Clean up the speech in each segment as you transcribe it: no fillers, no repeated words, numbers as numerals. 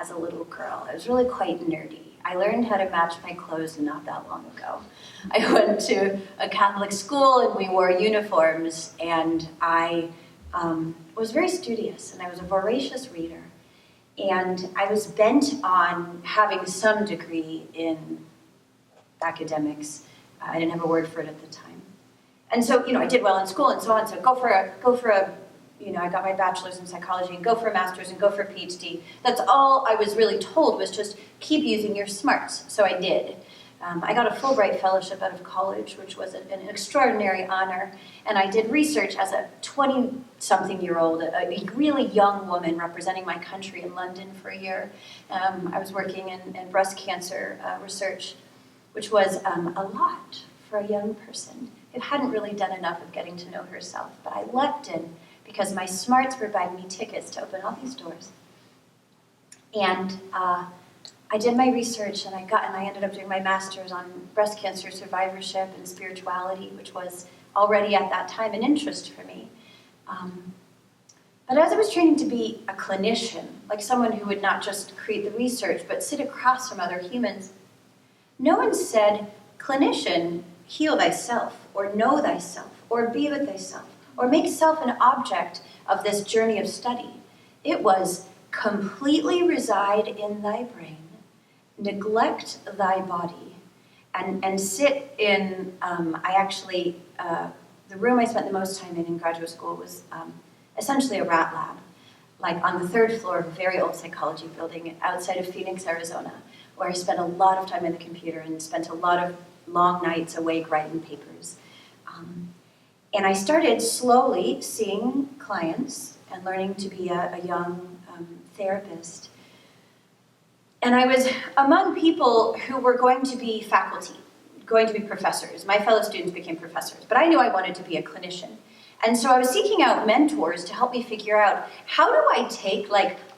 as a little girl. I was really quite nerdy. I learned how to match my clothes not that long ago. I went to a Catholic school and we wore uniforms, and I was very studious, and I was a voracious reader. And I was bent on having some degree in academics. I didn't have a word for it at the time. And so, I did well in school and so on. So go for a, I got my bachelor's in psychology and go for a master's and go for a PhD. That's all I was really told, was just keep using your smarts. So I did. I got a Fulbright fellowship out of college, which was an extraordinary honor. And I did research as a 20-something-year-old, a really young woman representing my country in London for a year. I was working in breast cancer research, which was a lot for a young person who hadn't really done enough of getting to know herself. But I leapt in because my smarts were buying me tickets to open all these doors. And I did my research, and I ended up doing my master's on breast cancer survivorship and spirituality, which was already at that time an interest for me. But as I was training to be a clinician, like someone who would not just create the research, but sit across from other humans, no one said, clinician, heal thyself, or know thyself, or be with thyself, or make self an object of this journey of study. It was completely reside in thy brain, neglect thy body, and sit in, the room I spent the most time in graduate school was essentially a rat lab, like on the third floor of a very old psychology building outside of Phoenix, Arizona, where I spent a lot of time in the computer and spent a lot of long nights awake writing papers. And I started slowly seeing clients and learning to be a young therapist. And I was among people who were going to be faculty, going to be professors. My fellow students became professors, but I knew I wanted to be a clinician. And so I was seeking out mentors to help me figure out, how do I take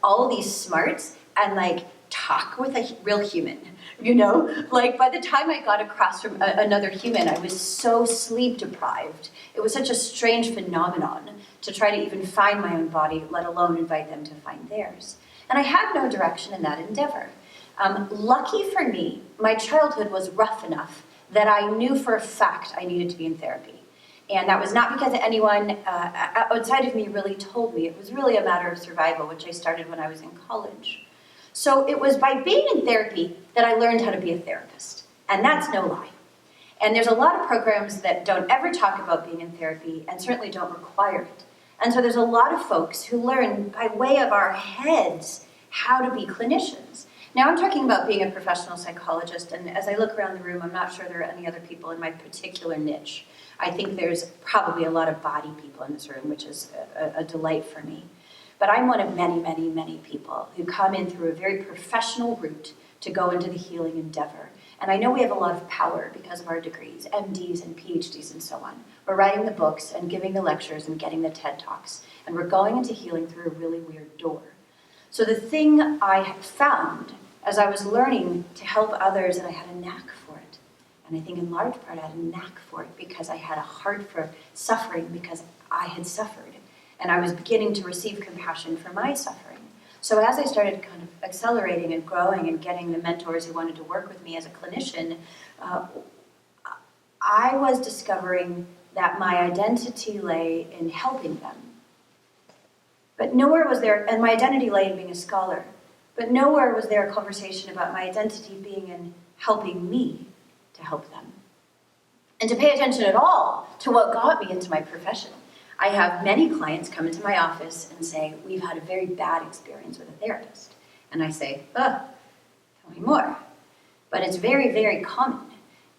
all these smarts and talk with a real human? By the time I got across from another human, I was so sleep deprived. It was such a strange phenomenon to try to even find my own body, let alone invite them to find theirs. And I had no direction in that endeavor. Lucky for me, my childhood was rough enough that I knew for a fact I needed to be in therapy. And that was not because anyone outside of me really told me. It was really a matter of survival, which I started when I was in college. So it was by being in therapy that I learned how to be a therapist. And that's no lie. And there's a lot of programs that don't ever talk about being in therapy and certainly don't require it. And so there's a lot of folks who learn by way of our heads how to be clinicians. Now I'm talking about being a professional psychologist, and as I look around the room, I'm not sure there are any other people in my particular niche. I think there's probably a lot of body people in this room, which is a delight for me. But I'm one of many, many, many people who come in through a very professional route to go into the healing endeavor. And I know we have a lot of power because of our degrees, MDs and PhDs and so on. We're writing the books and giving the lectures and getting the TED Talks. And we're going into healing through a really weird door. So the thing I found as I was learning to help others, and I had a knack for it. And I think in large part I had a knack for it because I had a heart for suffering because I had suffered. And I was beginning to receive compassion for my suffering. So as I started kind of accelerating and growing and getting the mentors who wanted to work with me as a clinician, I was discovering that my identity lay in helping them. But nowhere was there, and my identity lay in being a scholar, but nowhere was there a conversation about my identity being in helping me to help them. And to pay attention at all to what got me into my profession. I have many clients come into my office and say, we've had a very bad experience with a therapist. And I say, tell me more. But it's very, very common.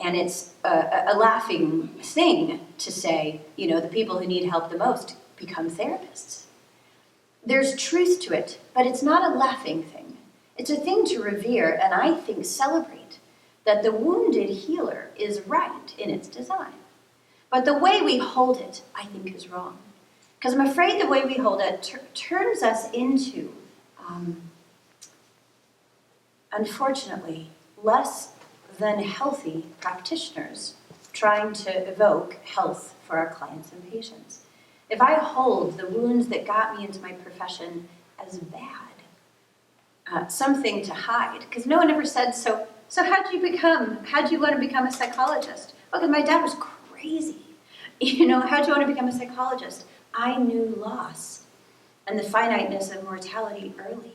And it's a laughing thing to say, the people who need help the most become therapists. There's truth to it, but it's not a laughing thing. It's a thing to revere, and I think celebrate, that the wounded healer is right in its design. But the way we hold it, I think, is wrong. Because I'm afraid the way we hold it turns us into, unfortunately, less than healthy practitioners trying to evoke health for our clients and patients. If I hold the wounds that got me into my profession as bad, something to hide, because no one ever said, so how'd you want to become a psychologist? Oh, because my dad was crazy. How'd you want to become a psychologist? I knew loss and the finiteness of mortality early.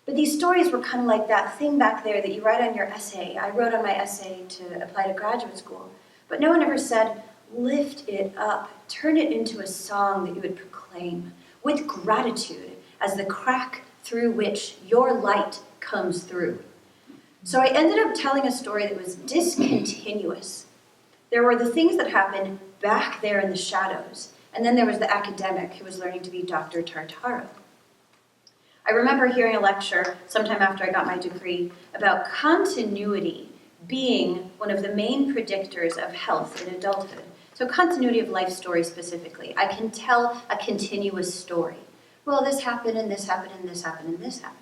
But these stories were kind of like that thing back there that you write on your essay. I wrote on my essay to apply to graduate school, but no one ever said, lift it up, turn it into a song that you would proclaim with gratitude as the crack through which your light comes through. So I ended up telling a story that was discontinuous. There were the things that happened back there in the shadows, and then there was the academic who was learning to be Dr. Tartaro. I remember hearing a lecture sometime after I got my degree about continuity being one of the main predictors of health in adulthood. So continuity of life story specifically. I can tell a continuous story. Well, this happened, and this happened, and this happened, and this happened.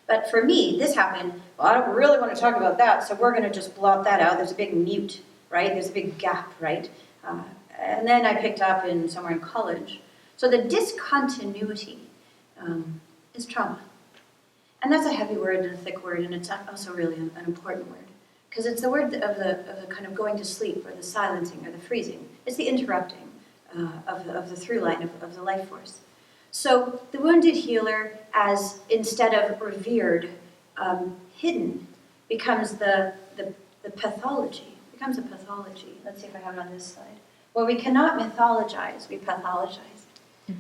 But for me, this happened, well, I don't really want to talk about that, so we're going to just blot that out. There's a big mute, right? There's a big gap, right? And then I picked up somewhere in college. So the discontinuity is trauma. And that's a heavy word and a thick word, and it's also really an important word. Because it's the word of the kind of going to sleep, or the silencing, or the freezing. It's the interrupting of the through line of the life force. So the wounded healer, as instead of revered, hidden, becomes the pathology. Becomes a pathology. Let's see if I have it on this slide. Where we cannot mythologize, we pathologize.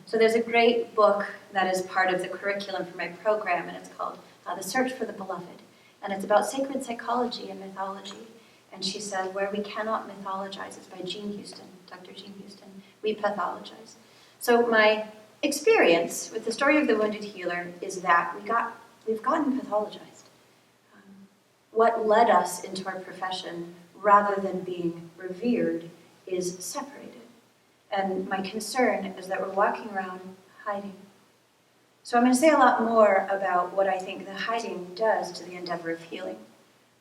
So there's a great book that is part of the curriculum for my program, and it's called The Search for the Beloved. And it's about sacred psychology and mythology. And she said, where we cannot mythologize, it's by Jean Houston, Dr. Jean Houston, we pathologize. So my experience with the story of the wounded healer is that we've gotten pathologized. What led us into our profession, rather than being revered, is separated. And my concern is that we're walking around hiding. So I'm going to say a lot more about what I think the hiding does to the endeavor of healing.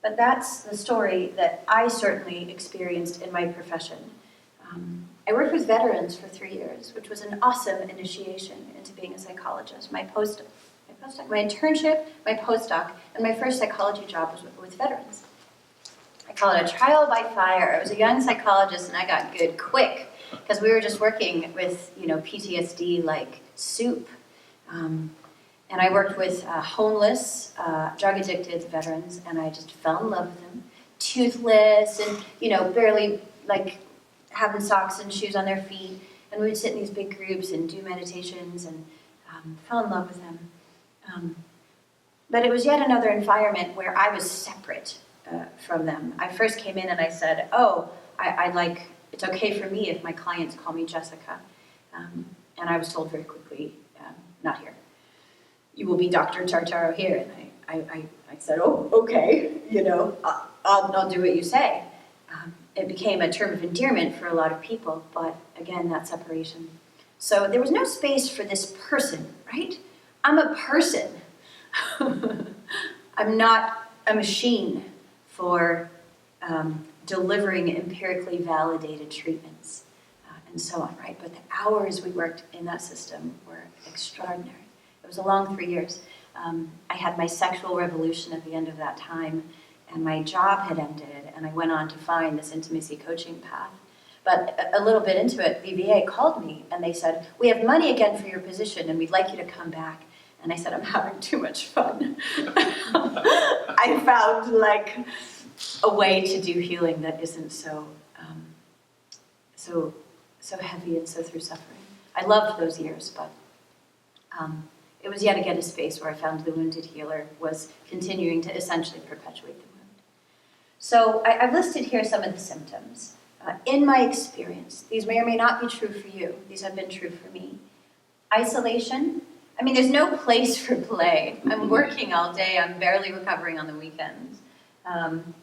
But that's the story that I certainly experienced in my profession. I worked with veterans for 3 years, which was an awesome initiation into being a psychologist. My internship, my postdoc, and my first psychology job was with veterans. I call it a trial by fire. I was a young psychologist, and I got good quick, because we were just working with, PTSD like soup. And I worked with homeless, drug-addicted veterans, and I just fell in love with them. Toothless and, barely, having socks and shoes on their feet. And we would sit in these big groups and do meditations and fell in love with them. But it was yet another environment where I was separate from them. I first came in and I said, it's okay for me if my clients call me Jessica. And I was told very quickly, not here. You will be Dr. Tartaro here. And I said, oh, okay, I'll do what you say. It became a term of endearment for a lot of people, but again, that separation. So there was no space for this person, right? I'm a person. I'm not a machine for delivering empirically validated treatments and so on, right? But the hours we worked in that system were extraordinary. It was a long 3 years. I had my sexual revolution at the end of that time, and my job had ended, and I went on to find this intimacy coaching path. But a little bit into it, the VA called me, and they said, we have money again for your position, and we'd like you to come back. And I said, I'm having too much fun. I found, a way to do healing that isn't so heavy and so through suffering. I loved those years, but it was yet again a space where I found the wounded healer was continuing to essentially perpetuate the wound. So I've listed here some of the symptoms. In my experience, these may or may not be true for you. These have been true for me. Isolation. There's no place for play. I'm working all day. I'm barely recovering on the weekends.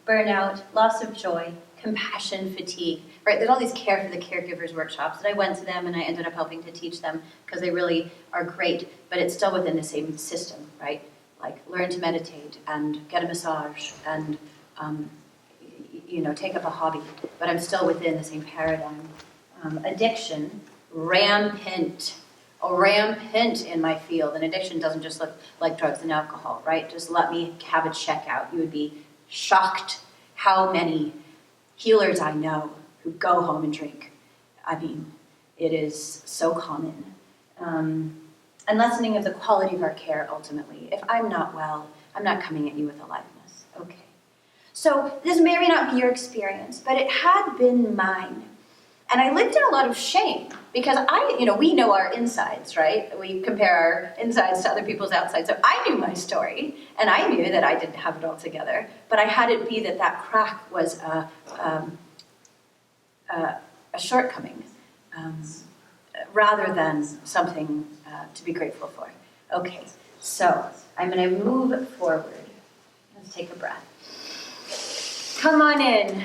Burnout, loss of joy, compassion, fatigue. Right? There's all these care for the caregivers workshops, and I went to them, and I ended up helping to teach them because they really are great, but it's still within the same system, right? Learn to meditate and get a massage and take up a hobby, but I'm still within the same paradigm. Addiction, rampant. rampant in my field, and addiction doesn't just look like drugs and alcohol, right? Just let me have a checkout. You would be shocked how many healers I know who go home and drink. I mean, it is so common. And lessening of the quality of our care, ultimately. If I'm not well, I'm not coming at you with aliveness. Okay. So this may or may not be your experience, but it had been mine. And I lived in a lot of shame because we know our insides, right? We compare our insides to other people's outsides. So I knew my story, and I knew that I didn't have it all together, but I had it be that crack was a shortcoming rather than something to be grateful for. Okay, so I'm going to move forward. Let's take a breath. Come on in.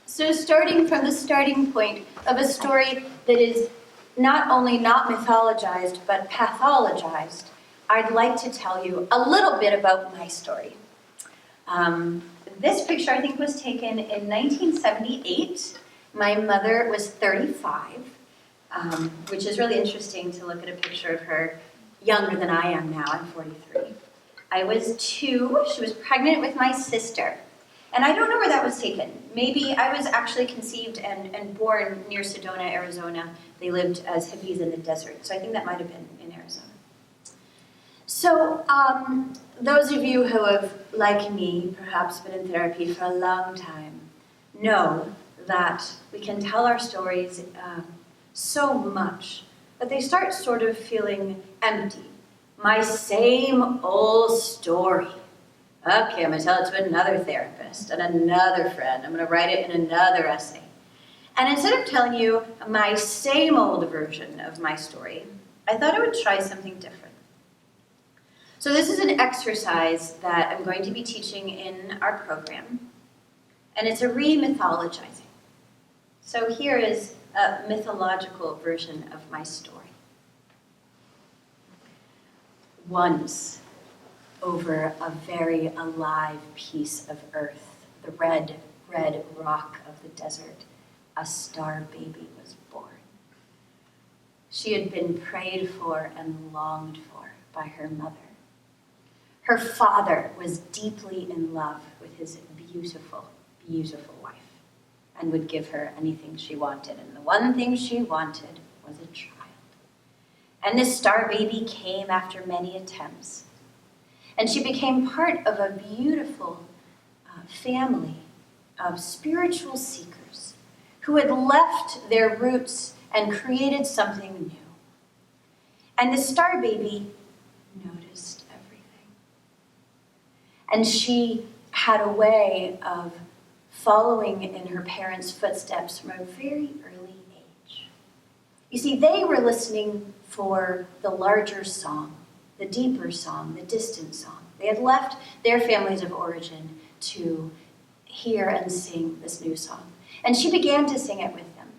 So starting from the starting point of a story that is not only not mythologized, but pathologized, I'd like to tell you a little bit about my story. This picture, I think, was taken in 1978. My mother was 35, which is really interesting to look at a picture of her younger than I am now. I'm 43. I was 2. She was pregnant with my sister. And I don't know where that was taken. Maybe I was actually conceived and born near Sedona, Arizona. They lived as hippies in the desert. So I think that might have been in Arizona. So those of you who have, like me, perhaps been in therapy for a long time, know that we can tell our stories so much, but they start sort of feeling empty. My same old story. Okay, I'm going to tell it to another therapist and another friend. I'm going to write it in another essay. And instead of telling you my same old version of my story, I thought I would try something different. So this is an exercise that I'm going to be teaching in our program, and it's a re-mythologizing. So here is a mythological version of my story. Once, over a very alive piece of earth, the red, red rock of the desert, a star baby was born. She had been prayed for and longed for by her mother. Her father was deeply in love with his beautiful, beautiful wife and would give her anything she wanted. And the one thing she wanted was a child. And this star baby came after many attempts. And she became part of a beautiful family of spiritual seekers who had left their roots and created something new. And the star baby noticed everything. And she had a way of following in her parents' footsteps from a very early age. You see, they were listening for the larger song, the deeper song, the distant song. They had left their families of origin to hear and sing this new song. And she began to sing it with them.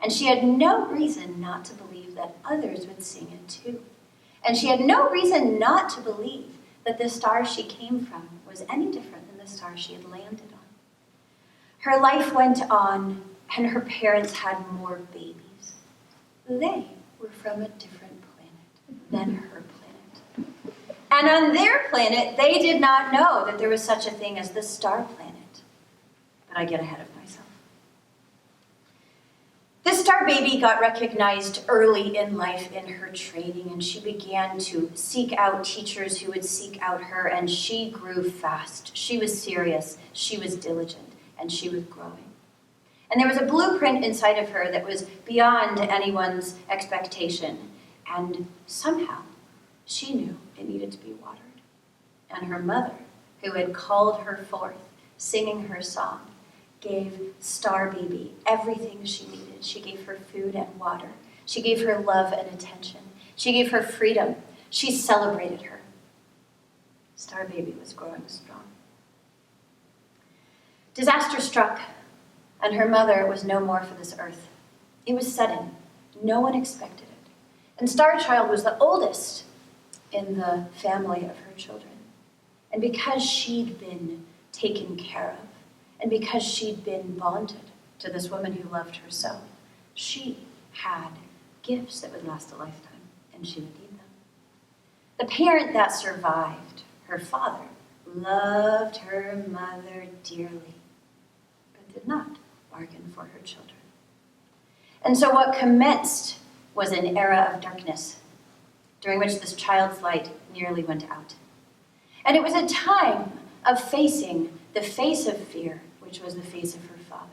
And she had no reason not to believe that others would sing it too. And she had no reason not to believe that the star she came from was any different than the star she had landed on. Her life went on, and her parents had more babies. They were from a different planet than her planet. And on their planet, they did not know that there was such a thing as the star planet. But I get ahead of myself. This star baby got recognized early in life in her training, and she began to seek out teachers who would seek out her, and she grew fast. She was serious, she was diligent, and she was growing. And there was a blueprint inside of her that was beyond anyone's expectation, and somehow she knew it needed to be watered. And her mother, who had called her forth, singing her song, gave Star Baby everything she needed. She gave her food and water. She gave her love and attention. She gave her freedom. She celebrated her. Star Baby was growing strong. Disaster struck, and her mother was no more for this earth. It was sudden. No one expected it. And Star Child was the oldest in the family of her children. And because she'd been taken care of, and because she'd been bonded to this woman who loved her so, she had gifts that would last a lifetime, and she would need them. The parent that survived, her father, loved her mother dearly, but did not bargain for her children. And so what commenced was an era of darkness, during which this child's light nearly went out. And it was a time of facing the face of fear, which was the face of her father.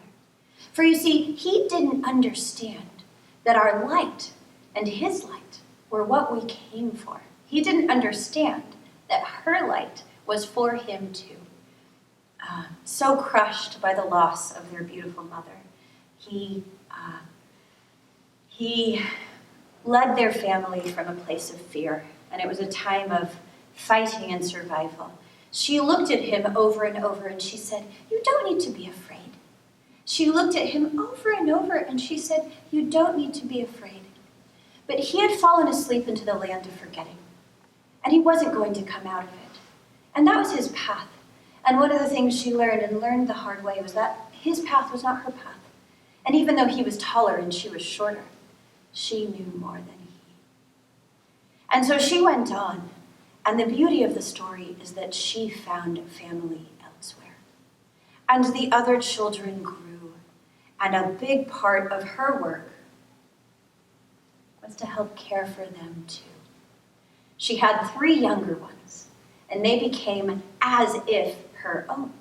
For you see, he didn't understand that our light and his light were what we came for. He didn't understand that her light was for him too. So crushed by the loss of their beautiful mother, he led their family from a place of fear, and it was a time of fighting and survival. She looked at him over and over and she said, "You don't need to be afraid." She looked at him over and over and she said, "You don't need to be afraid." But he had fallen asleep into the land of forgetting, and he wasn't going to come out of it. And that was his path. And one of the things she learned the hard way, was that his path was not her path. And even though he was taller and she was shorter, she knew more than he. And so she went on. And the beauty of the story is that she found family elsewhere. And the other children grew. And a big part of her work was to help care for them too. She had 3 younger ones, and they became as if her own.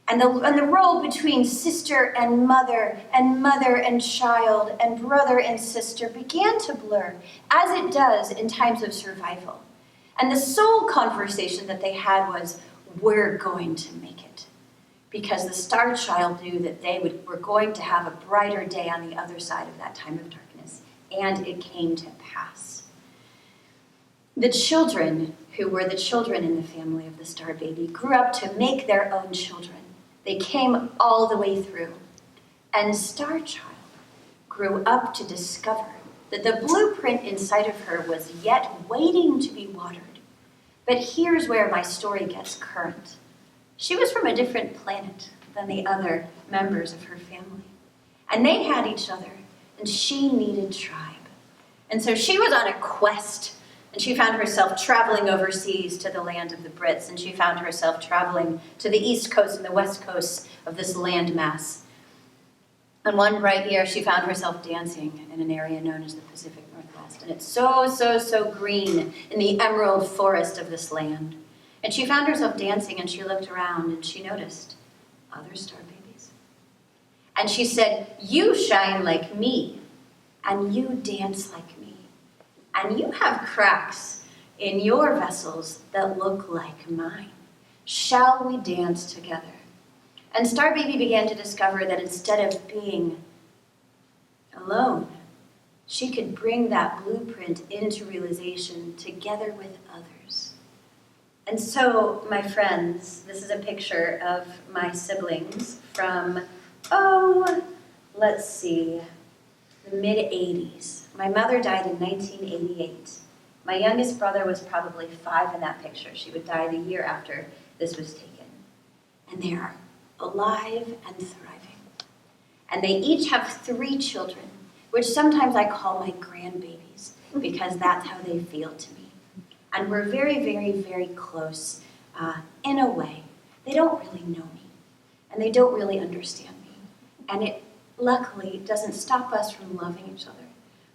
And the role between sister and mother and child and brother and sister began to blur, as it does in times of survival. And the sole conversation that they had was, "We're going to make it." Because the star child knew that they were going to have a brighter day on the other side of that time of darkness. And it came to pass. The children, who were the children in the family of the star baby, grew up to make their own children. They came all the way through. And Star Child grew up to discover that the blueprint inside of her was yet waiting to be watered. But here's where my story gets current. She was from a different planet than the other members of her family. And they had each other, and she needed tribe. And so she was on a quest, and she found herself traveling overseas to the land of the Brits, and she found herself traveling to the east coast and the west coast of this landmass. And one bright year, she found herself dancing in an area known as the Pacific Northwest. And it's so green in the emerald forest of this land. And she found herself dancing, and she looked around, and she noticed other star babies. And she said, "You shine like me, and you dance like me. And you have cracks in your vessels that look like mine. Shall we dance together?" And Star Baby began to discover that instead of being alone, she could bring that blueprint into realization together with others. And so, my friends, this is a picture of my siblings from, let's see, the mid-'80s. My mother died in 1988. My youngest brother was probably 5 in that picture. She would die the year after this was taken. And they are alive and thriving. And they each have 3 children, which sometimes I call my grandbabies, because that's how they feel to me. And we're very close in a way. They don't really know me, and they don't really understand me. And it, luckily, doesn't stop us from loving each other.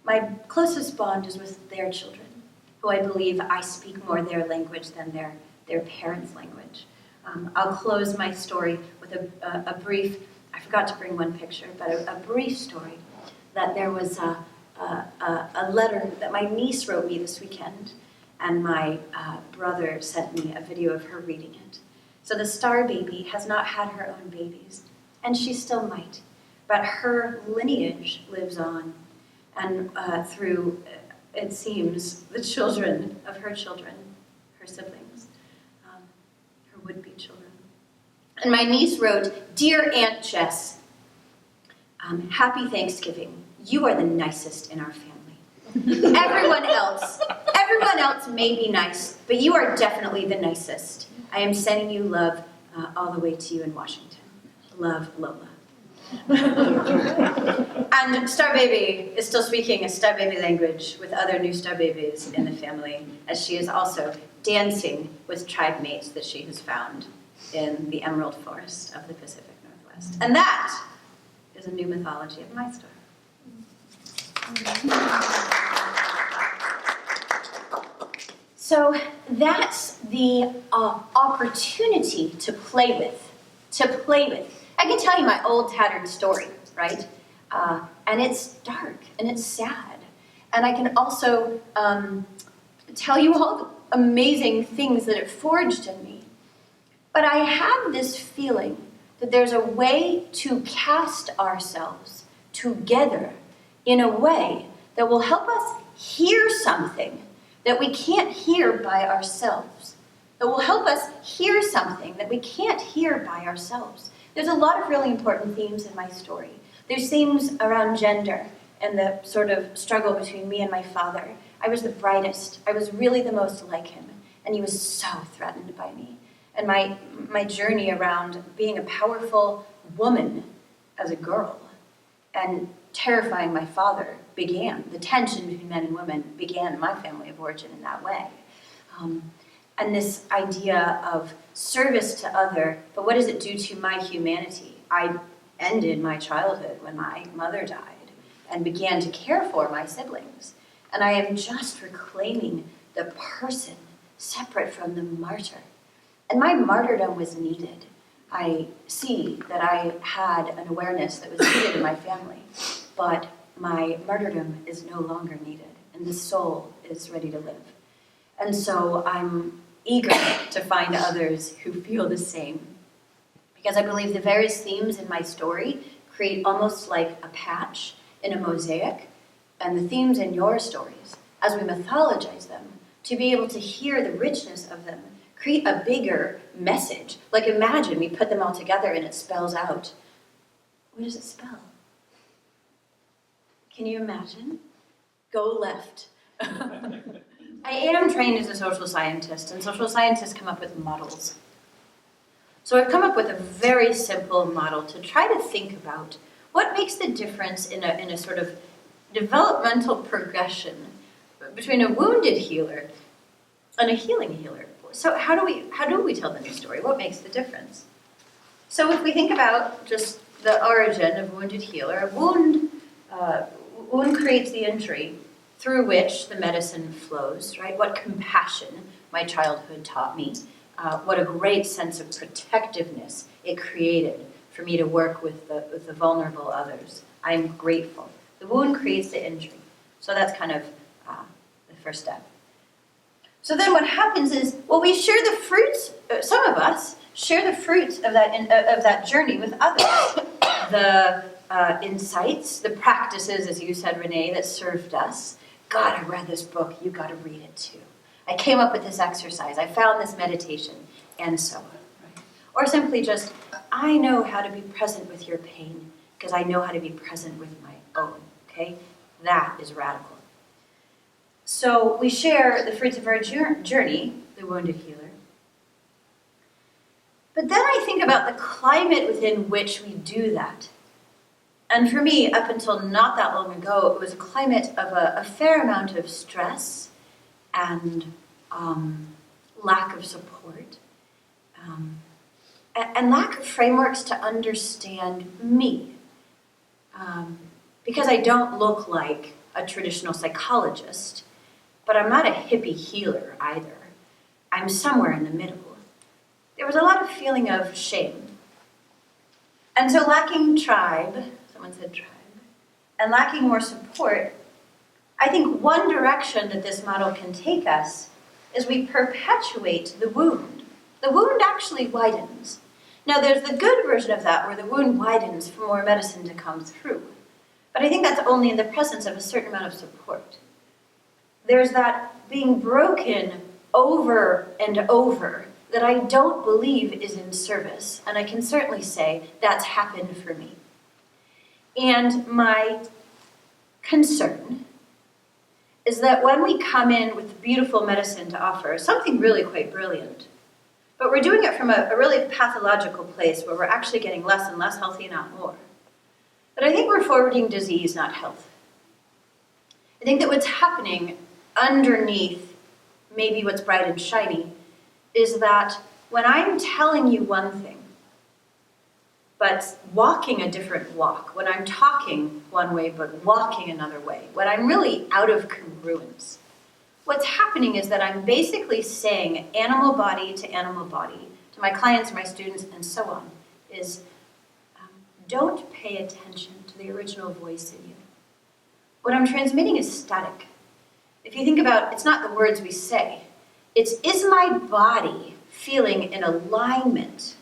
My closest bond is with their children, who I believe I speak more their language than their parents' language. I'll close my story with a brief, I forgot to bring one picture, but a brief story that there was a letter that my niece wrote me this weekend, and my brother sent me a video of her reading it. So the Star Baby has not had her own babies, and she still might, but her lineage lives on, and through, it seems, the children of her children, her siblings, her would-be children. And my niece wrote, "Dear Aunt Jess, happy Thanksgiving. You are the nicest in our family. Everyone else may be nice, but you are definitely the nicest. I am sending you love all the way to you in Washington. Love, Lola." And Star Baby is still speaking a Star Baby language with other new Star Babies in the family, as she is also dancing with tribe mates that she has found in the Emerald Forest of the Pacific Northwest. And that is a new mythology of my story. So that's the opportunity to play with. I can tell you my old tattered story, right? And it's dark and it's sad. And I can also tell you all the amazing things that it forged in me. But I have this feeling that there's a way to cast ourselves together in a way that will help us hear something that we can't hear by ourselves, that will help us hear something that we can't hear by ourselves. There's a lot of really important themes in my story. There's themes around gender and the sort of struggle between me and my father. I was the brightest. I was really the most like him, and he was so threatened by me. And my journey around being a powerful woman as a girl and terrifying my father began. The tension between men and women began in my family of origin in that way. And this idea of service to other, but what does it do to my humanity? I ended my childhood when my mother died and began to care for my siblings. And I am just reclaiming the person separate from the martyr. And my martyrdom was needed. I see that I had an awareness that was needed in my family, but my martyrdom is no longer needed, and the soul is ready to live. And so I'm eager to find others who feel the same, because I believe the various themes in my story create almost like a patch in a mosaic, and the themes in your stories, as we mythologize them, to be able to hear the richness of them, create a bigger message. Like imagine we put them all together and it spells out. What does it spell? Can you imagine? Go left. I am trained as a social scientist, and social scientists come up with models. So I've come up with a very simple model to try to think about what makes the difference in a sort of developmental progression between a wounded healer and a healing healer. So how do we tell them the story? What makes the difference? So if we think about just the origin of wounded healer, a wound creates the injury through which the medicine flows, right? What compassion my childhood taught me. What a great sense of protectiveness it created for me to work with the vulnerable others. I'm grateful. The wound creates the injury. So that's kind of the first step. So then what happens is, well, we share the fruits, some of us share the fruits of that journey with others. The insights, the practices, as you said, Renee, that served us. God, I read this book, you got to read it too. I came up with this exercise, I found this meditation, and so on. Right? Or simply just, I know how to be present with your pain because I know how to be present with my own, okay? That is radical. So we share the fruits of our journey, the wounded healer. But then I think about the climate within which we do that. And for me, up until not that long ago, it was a climate of a fair amount of stress and lack of support, and lack of frameworks to understand me. Because I don't look like a traditional psychologist, but I'm not a hippie healer either. I'm somewhere in the middle. There was a lot of feeling of shame. And so lacking tribe, someone said tribe, and lacking more support, I think one direction that this model can take us is we perpetuate the wound. The wound actually widens. Now there's the good version of that where the wound widens for more medicine to come through. But I think that's only in the presence of a certain amount of support. There's that being broken over and over that I don't believe is in service. And I can certainly say that's happened for me. And my concern is that when we come in with beautiful medicine to offer, something really quite brilliant, but we're doing it from a really pathological place where we're actually getting less and less healthy, not more. But I think we're forwarding disease, not health. I think that what's happening underneath maybe what's bright and shiny is that when I'm telling you one thing, but walking a different walk, when I'm talking one way but walking another way, when I'm really out of congruence, what's happening is that I'm basically saying animal body to my clients, my students, and so on, is don't pay attention to the original voice in you. What I'm transmitting is static. If you think about, it's not the words we say, it's, is my body feeling in alignment?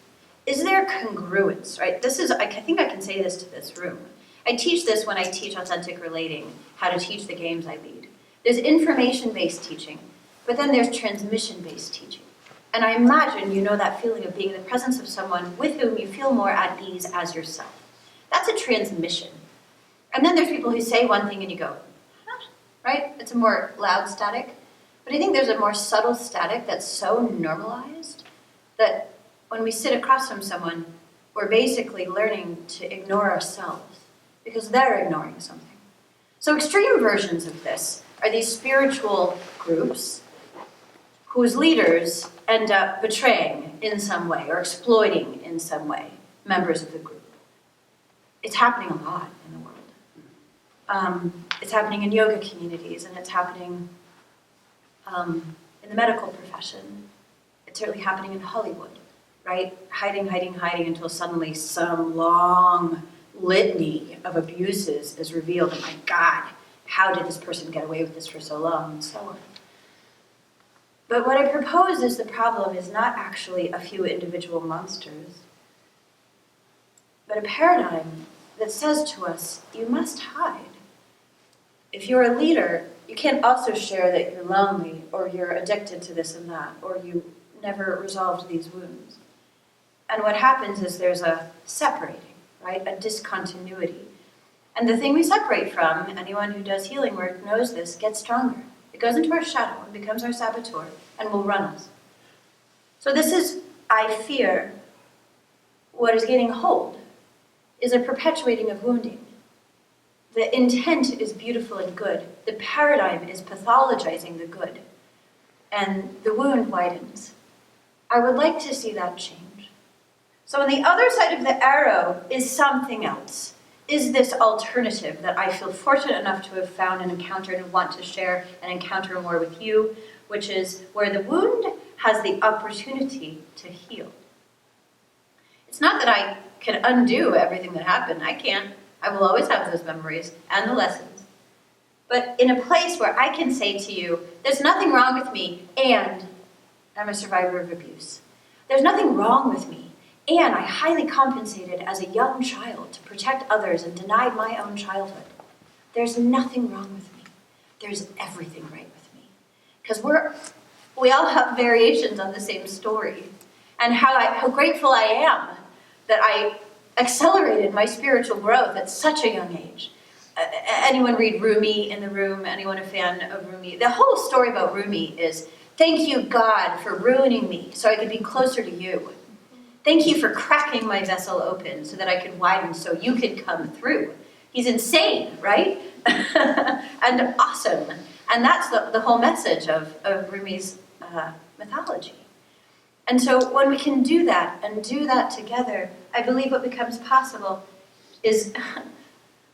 Is there congruence, right? This is, I think I can say this to this room. I teach this when I teach authentic relating, how to teach the games I lead. There's information-based teaching, but then there's transmission-based teaching. And I imagine you know that feeling of being in the presence of someone with whom you feel more at ease as yourself. That's a transmission. And then there's people who say one thing and you go, huh? Right? It's a more loud static. But I think there's a more subtle static that's so normalized that when we sit across from someone, we're basically learning to ignore ourselves because they're ignoring something. So extreme versions of this are these spiritual groups whose leaders end up betraying in some way or exploiting in some way members of the group. It's happening a lot in the world. It's happening in yoga communities, and it's happening in the medical profession. It's certainly happening in Hollywood, right? Hiding until suddenly some long litany of abuses is revealed. And my God, how did this person get away with this for so long, and so on. But what I propose is the problem is not actually a few individual monsters, but a paradigm that says to us, you must hide. If you're a leader, you can't also share that you're lonely, or you're addicted to this and that, or you never resolved these wounds. And what happens is there's a separating, right? A discontinuity. And the thing we separate from, anyone who does healing work knows this, gets stronger. It goes into our shadow and becomes our saboteur and will run us. So this is, I fear, what is getting hold is a perpetuating of wounding. The intent is beautiful and good. The paradigm is pathologizing the good. And the wound widens. I would like to see that change. So on the other side of the arrow is something else. Is this alternative that I feel fortunate enough to have found and encountered and want to share and encounter more with you, which is where the wound has the opportunity to heal. It's not that I can undo everything that happened. I can't. I will always have those memories and the lessons. But in a place where I can say to you, there's nothing wrong with me, and I'm a survivor of abuse. There's nothing wrong with me, and I highly compensated as a young child to protect others and denied my own childhood. There's nothing wrong with me. There's everything right with me. Because we all have variations on the same story. And how grateful I am that I accelerated my spiritual growth at such a young age. Anyone read Rumi in the room? Anyone a fan of Rumi? The whole story about Rumi is, thank you, God, for ruining me so I could be closer to you. Thank you for cracking my vessel open so that I could widen so you could come through. He's insane, right? And awesome. And that's the whole message of Rumi's mythology. And so when we can do that and do that together, I believe what becomes possible is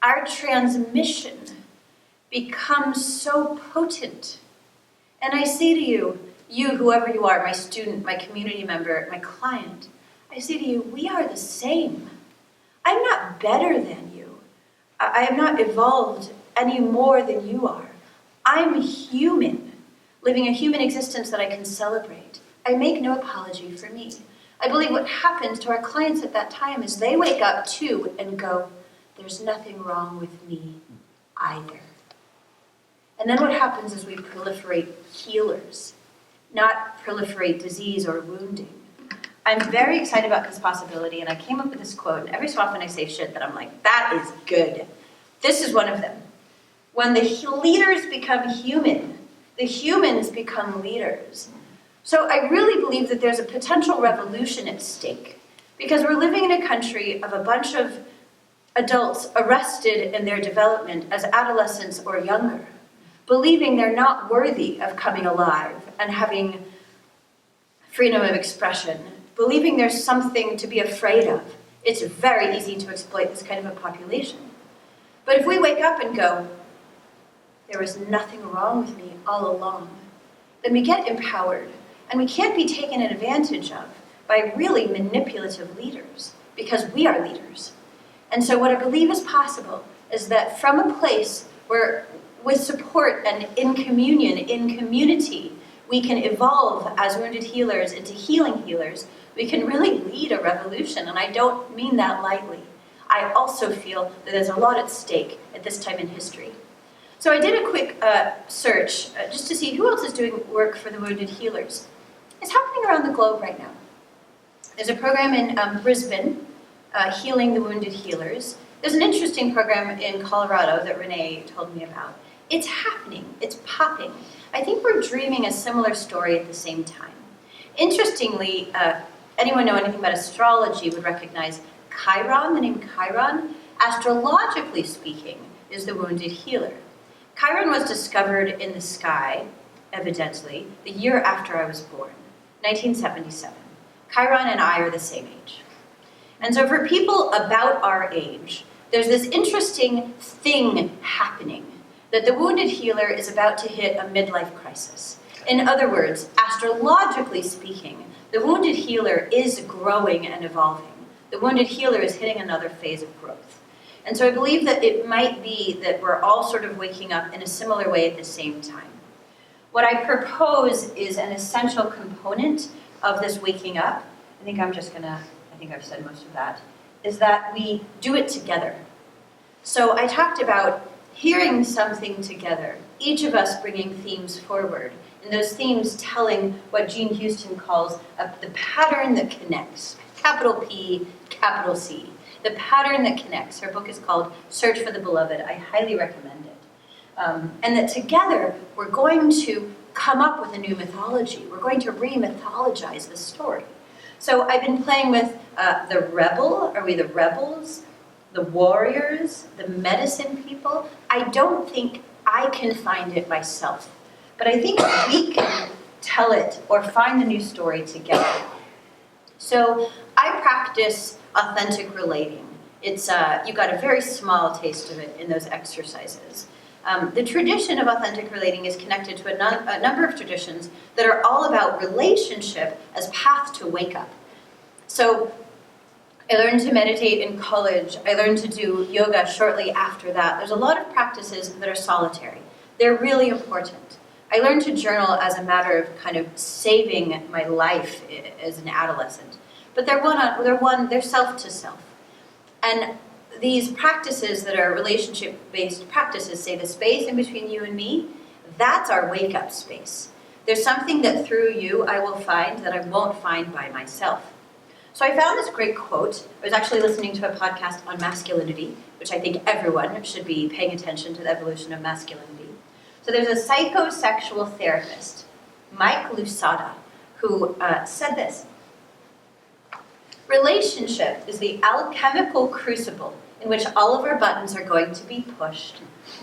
our transmission becomes so potent. And I say to you, whoever you are, my student, my community member, my client, I say to you, we are the same. I'm not better than you. I am not evolved any more than you are. I'm human, living a human existence that I can celebrate. I make no apology for me. I believe what happens to our clients at that time is they wake up too and go, there's nothing wrong with me either. And then what happens is we proliferate healers, not proliferate disease or wounding. I'm very excited about this possibility, and I came up with this quote, and every so often I say shit that I'm like, that is good. This is one of them. When the leaders become human, the humans become leaders. So I really believe that there's a potential revolution at stake, because we're living in a country of a bunch of adults arrested in their development as adolescents or younger, believing they're not worthy of coming alive and having freedom of expression, believing there's something to be afraid of. It's very easy to exploit this kind of a population. But if we wake up and go, there was nothing wrong with me all along, then we get empowered, and we can't be taken advantage of by really manipulative leaders, because we are leaders. And so what I believe is possible is that from a place where, with support and in communion, in community, we can evolve as wounded healers into healing healers. We can really lead a revolution, and I don't mean that lightly. I also feel that there's a lot at stake at this time in history. So I did a quick search just to see who else is doing work for the wounded healers. It's happening around the globe right now. There's a program in Brisbane, Healing the Wounded Healers. There's an interesting program in Colorado that Renee told me about. It's happening, it's popping. I think we're dreaming a similar story at the same time. Interestingly, anyone know anything about astrology would recognize Chiron, the name Chiron, astrologically speaking, is the wounded healer. Chiron was discovered in the sky, evidently, the year after I was born, 1977. Chiron and I are the same age. And so for people about our age, there's this interesting thing happening, that the wounded healer is about to hit a midlife crisis. In other words, astrologically speaking, the wounded healer is growing and evolving. The wounded healer is hitting another phase of growth. And so I believe that it might be that we're all sort of waking up in a similar way at the same time. What I propose is an essential component of this waking up. I think I've said most of that, is that we do it together. So I talked about hearing something together, each of us bringing themes forward, and those themes telling what Jean Houston calls the pattern that connects, capital P, capital C. The pattern that connects. Her book is called Search for the Beloved. I highly recommend it. And that together we're going to come up with a new mythology. We're going to re-mythologize the story. So I've been playing with the rebel. Are we the rebels? The warriors? The medicine people? I don't think I can find it myself. But I think we can tell it or find the new story together. So I practice authentic relating. It's you got a very small taste of it in those exercises. The tradition of authentic relating is connected to a number of traditions that are all about relationship as path to wake up. So I learned to meditate in college. I learned to do yoga shortly after that. There's a lot of practices that are solitary. They're really important. I learned to journal as a matter of kind of saving my life as an adolescent. But they're self to self. And these practices that are relationship-based practices, say the space in between you and me, that's our wake-up space. There's something that through you I will find that I won't find by myself. So I found this great quote. I was actually listening to a podcast on masculinity, which I think everyone should be paying attention to the evolution of masculinity. So there's a psychosexual therapist, Mike Lusada, who said this: relationship is the alchemical crucible in which all of our buttons are going to be pushed,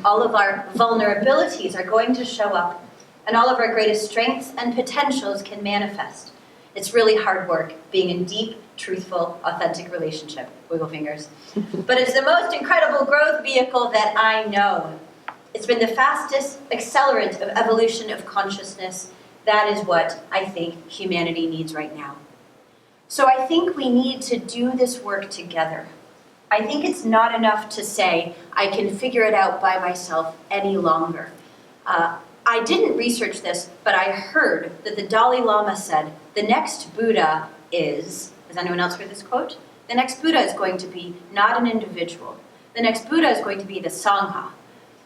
all of our vulnerabilities are going to show up, and all of our greatest strengths and potentials can manifest. It's really hard work being in deep, truthful, authentic relationship, wiggle fingers. But it's the most incredible growth vehicle that I know. It's been the fastest accelerant of evolution of consciousness. That is what I think humanity needs right now. So I think we need to do this work together. I think it's not enough to say, I can figure it out by myself any longer. I didn't research this, but I heard that the Dalai Lama said, the next Buddha is, has anyone else heard this quote? The next Buddha is going to be not an individual. The next Buddha is going to be the Sangha.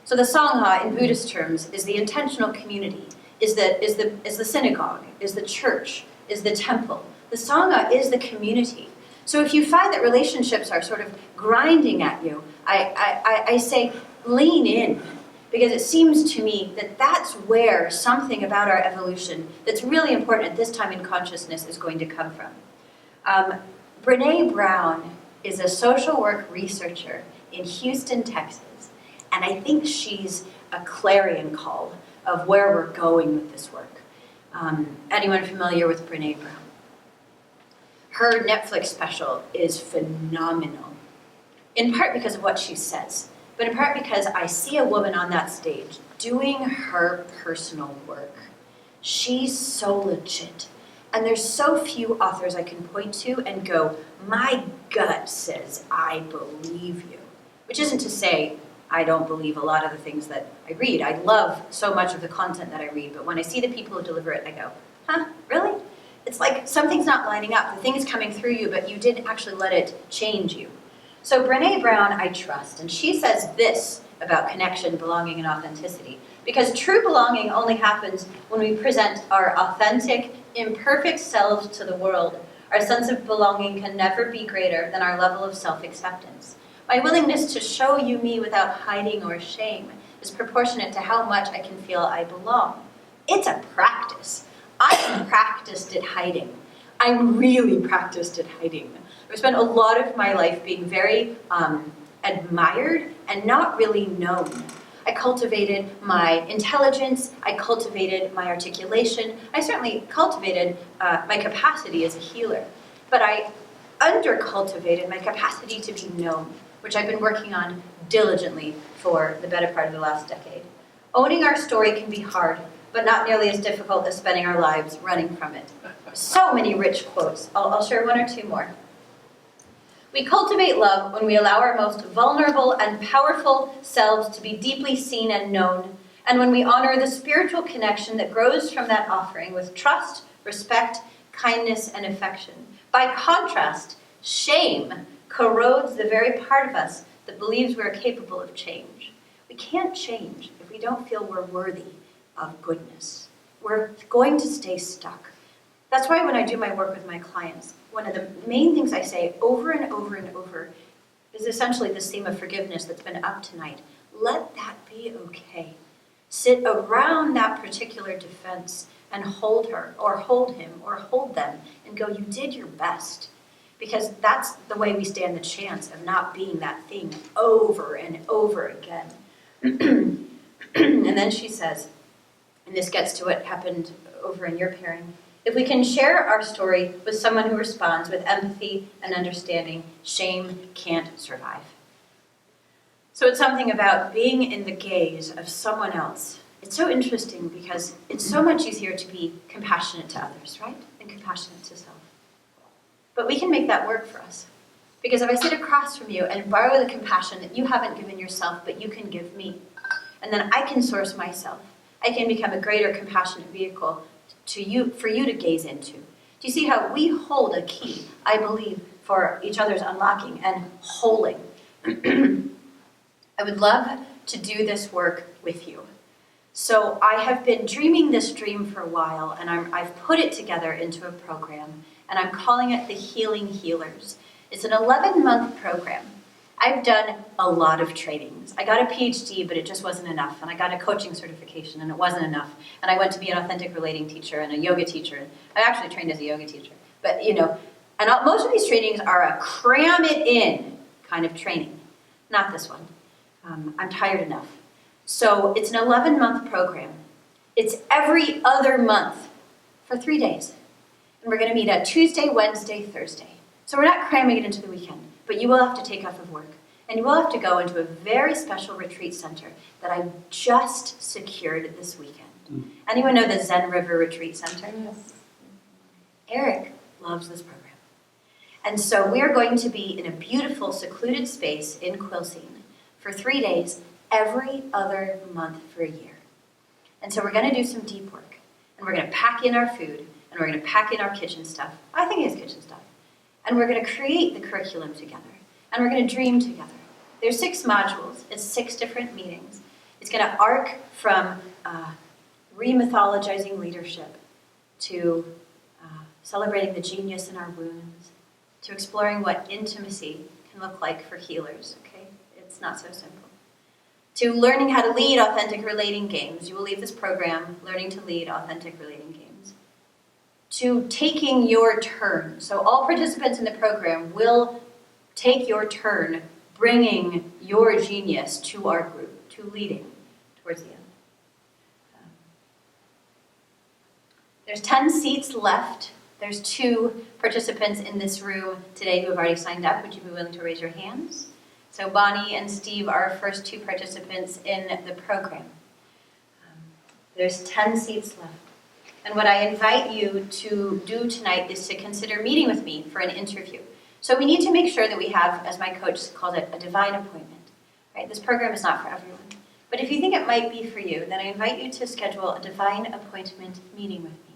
So the Sangha, in Buddhist terms, is the intentional community, is the synagogue, is the church, is the temple. The Sangha is the community. So if you find that relationships are sort of grinding at you, I say lean in, because it seems to me that that's where something about our evolution that's really important at this time in consciousness is going to come from. Brene Brown is a social work researcher in Houston, Texas, and I think she's a clarion call of where we're going with this work. Anyone familiar with Brené Brown? Her Netflix special is phenomenal, in part because of what she says, but in part because I see a woman on that stage doing her personal work. She's so legit. And there's so few authors I can point to and go, my gut says I believe you. Which isn't to say I don't believe a lot of the things that I read. I love so much of the content that I read, but when I see the people who deliver it, I go, huh, really? It's like something's not lining up. The thing is coming through you, but you didn't actually let it change you. So Brené Brown, I trust, and she says this about connection, belonging, and authenticity. Because true belonging only happens when we present our authentic, imperfect selves to the world. Our sense of belonging can never be greater than our level of self-acceptance. My willingness to show you me without hiding or shame is proportionate to how much I can feel I belong. It's a practice. I practiced at hiding. I really practiced at hiding. I've spent a lot of my life being very admired and not really known. I cultivated my intelligence, I cultivated my articulation, I certainly cultivated my capacity as a healer, but I undercultivated my capacity to be known, which I've been working on diligently for the better part of the last decade. Owning our story can be hard, but not nearly as difficult as spending our lives running from it. So many rich quotes. I'll share one or two more. We cultivate love when we allow our most vulnerable and powerful selves to be deeply seen and known, and when we honor the spiritual connection that grows from that offering with trust, respect, kindness, and affection. By contrast, shame corrodes the very part of us that believes we're capable of change. We can't change if we don't feel we're worthy of goodness. We're going to stay stuck. That's why when I do my work with my clients, one of the main things I say over and over and over is essentially this theme of forgiveness that's been up tonight. Let that be okay. Sit around that particular defense and hold her or hold him or hold them and go, you did your best. Because that's the way we stand the chance of not being that thing over and over again. And then she says, and this gets to what happened over in your pairing, if we can share our story with someone who responds with empathy and understanding, shame can't survive. So it's something about being in the gaze of someone else. It's so interesting because it's so much easier to be compassionate to others, right? Than compassionate to self. But we can make that work for us. Because if I sit across from you and borrow the compassion that you haven't given yourself, but you can give me, and then I can source myself, I can become a greater compassionate vehicle for you to gaze into. Do you see how we hold a key, I believe, for each other's unlocking and holding? I would love to do this work with you. So I have been dreaming this dream for a while, and I've put it together into a program, and I'm calling it the Healing Healers. It's an 11-month program. I've done a lot of trainings. I got a PhD, but it just wasn't enough. And I got a coaching certification, and it wasn't enough. And I went to be an authentic relating teacher and a yoga teacher. I actually trained as a yoga teacher. But, most of these trainings are a cram it in kind of training. Not this one. I'm tired enough. So it's an 11-month program. It's every other month for 3 days. And we're going to meet on Tuesday, Wednesday, Thursday. So we're not cramming it into the weekend. But you will have to take off of work. And you will have to go into a very special retreat center that I just secured this weekend. Anyone know the Zen River Retreat Center? Yes. Eric loves this program. And so we are going to be in a beautiful, secluded space in Quilcene for 3 days, every other month for a year. And so we're going to do some deep work. And we're going to pack in our food. And we're going to pack in our kitchen stuff. I think it's kitchen stuff. And we're going to create the curriculum together. And we're going to dream together. There's 6 modules. It's 6 different meetings. It's going to arc from re-mythologizing leadership to celebrating the genius in our wounds, to exploring what intimacy can look like for healers, okay? It's not so simple. To learning how to lead authentic relating games. You will leave this program learning to lead authentic relating games. To taking your turn. So all participants in the program will take your turn bringing your genius to our group, to leading towards the end. There's 10 seats left. There's 2 participants in this room today who have already signed up. Would you be willing to raise your hands? So Bonnie and Steve are our first 2 participants in the program. There's 10 seats left. And what I invite you to do tonight is to consider meeting with me for an interview. So we need to make sure that we have, as my coach called it, a divine appointment. Right? This program is not for everyone. But if you think it might be for you, then I invite you to schedule a divine appointment meeting with me.